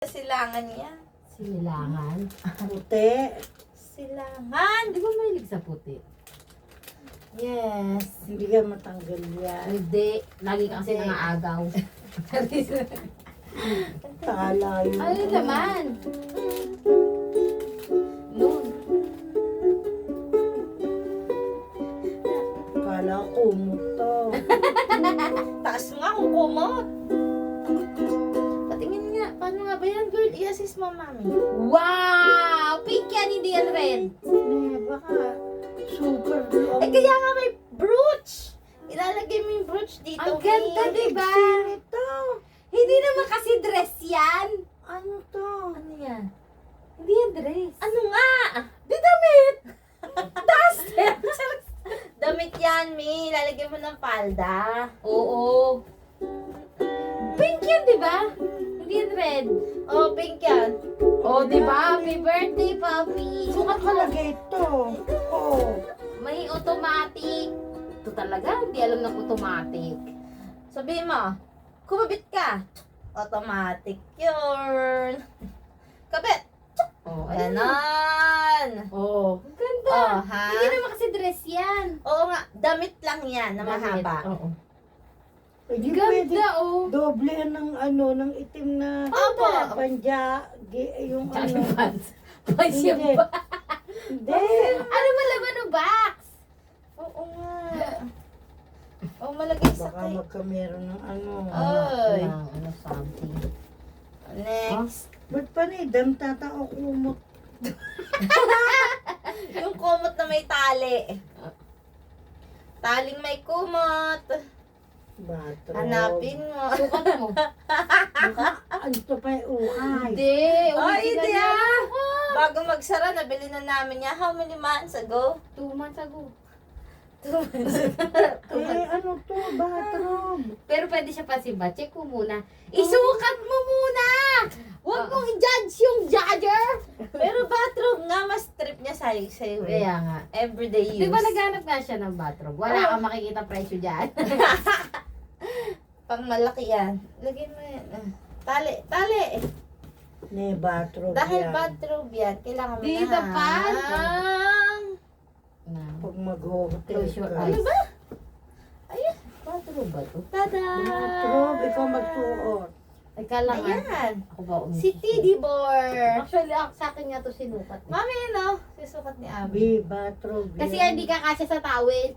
Silangan niya. Silangan. Puti. Silangan. Di ba mahilig sa puti? Yes. Hindi ka matanggal yan. Hindi. Lagi ka kasi Hindi. nangaagaw. Tala yun. Ano naman? Noon. Kala ko mo to. Taas mo nga kung kumot. Patingin nga. Paano nga ba yan, girl? I-assist mo, mami. Wow! Pink yan, hindi yan red. Baka super long. Eh, kaya nga may brooch. Ilalagay mo yung brooch dito. Ang ganda, May. diba? Ito. Hindi naman kasi dress yan. Ano to? Ano yan? Hindi yan dress. Ano nga? Di damit! Duster! Damit yan, Mi. Lalagay mo ng palda. Oo. Pink yan, di ba? Hindi yan red. Oh, pink yan. Oh, di ba? Happy birthday, Papi. Sukat kalagay ito. Oh. May automatic. Ito talaga, hindi alam ng automatic. Sabihin mo, kumabit ka. Automatic yun. Kabit. Oh, ayan. Ganon. Oh, ang ganda. Oh, ha? Hindi naman kasi dress yan. Oo nga, damit lang yan na mahaba. Oo. Hindi pwede. Ganda, oh. Doble yan ng ano, ng itim na Opo. panja. Yung ano. Pants. Hindi. Pasya ba? Hindi. Ano ba laman ng box? Oo nga. Oh, malagay sa Baka kay. magkameron ng ano. Oy. Ano, something. Next. Ba't pa ni? Dam tatao kumot. Yung kumot na may tali. Taling may kumot. Bathrobe. Hanapin mo. Sukat mo. Ano to pa yung ukay? Hindi. Ay, Original hindi yan. ah. Bago magsara, nabili na namin niya. How many months ago? 2 months ago. 2 months ago. Ano to? Bathrobe. Pero pwede siya pasiba. Check mo muna. Isukat mo muna! Huwag mong i-judge yung judger! Pero bathroom nga, mas trip niya sa'yo eh. Kaya nga. Everyday use. Di ba naghanap nga siya ng bathrobe? Wala kang makikita presyo dyan. Pang malaki yan. Lagay mo yan. Tali, tali. Ne, bathrobe Dahil yan. bathrobe yan, kailangan mo Di na. dapat. Pag mag-hotel Close your ka. eyes. Ano ba? Bathrobe ba to? Tada! Bathrobe, ikaw magsuot. Ay, kala nga. Ayan. Ako ba umisis? Si Tiddy Boy. Actually, sa akin nga to sinukat. Eh. Mami, no? Susukat ni Abby. Bathrobe Kasi yan. hindi ka kasya sa towel.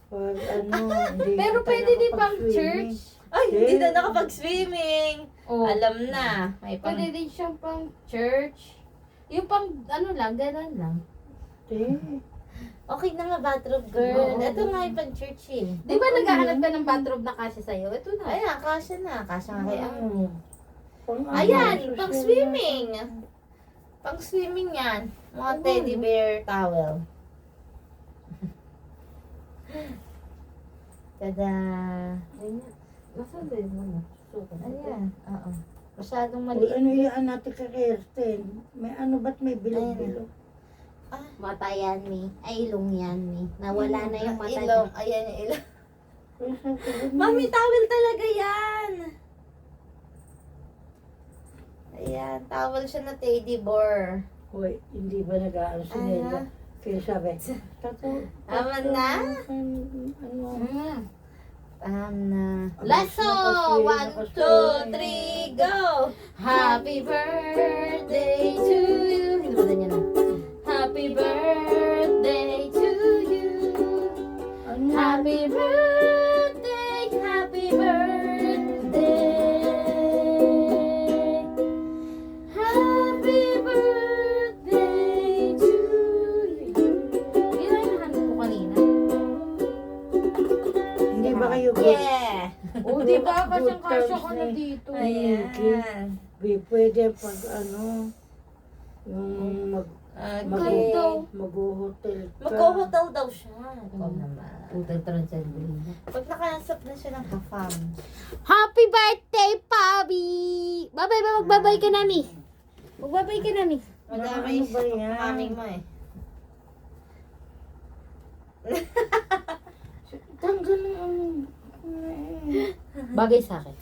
Pag ano, hindi Pero ka pwede din pang nakapag-swimming. church. Ay, hindi na nakapag-swimming. Oh. Alam na. May pang... Pwede din siyang pang church. Yung pang, ano lang, gano'n lang. Hindi. Okay na nga, bathrobe girl. Oo. Ito nga yung pang-church eh. Di ba naghahanap ka ng bathrobe na kasya sa'yo? Ito na. Ayan, kasya na. Kasya nga kay Amo. Pang ano, Ayan, susunod. pang-swimming. Pang-swimming yan. Mga teddy bear towel. Tada! Ayan. Nasaan ba yun? Ano? Sukat. Ayan. Oo. Masyadong Uy, maliit. ano yan natin ka Kirsten? May ano ba't may bilog-bilog? Mata yan, ni. Ay, ilong yan, ni. Nawala na yung mata Ilong. niya. Ayan yung ilong. Uy, saan ka ba? Mami, towel talaga yan. Ayan, towel siya na teddy bear. Uy, hindi ba nag-aano si Nela? Kaya sabi, Tama na? Ano? Na. Lasso! 1, 2, 3, go! Happy birthday to you. Hindi ba niya na? Happy birthday to you. Ano? Happy birthday, happy birthday. Happy birthday to you. Yun ang hinahanap ko kanina. Hindi ba kayo Yeah! O, di ba? Good Kasyang-kasya terms ka na na eh. dito. Ayan. Pwede pag ano, yung Okay. mag-hotel ka. Mag-hotel daw siya. Ikaw naman. Putang Transylvania. Pag nakasap na siya ng hafam. Happy birthday, Pabi! Babay ba? Magbabay ka na, Mi. Magbabay ka na, Mi. Madami Ano ba yan? maming mo eh. Tanggal ang ano. Bagay sa akin.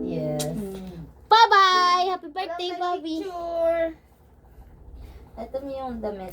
Yes. Hmm. Happy birthday, Wala tayong Bobby. picture. Ito mo yung damit.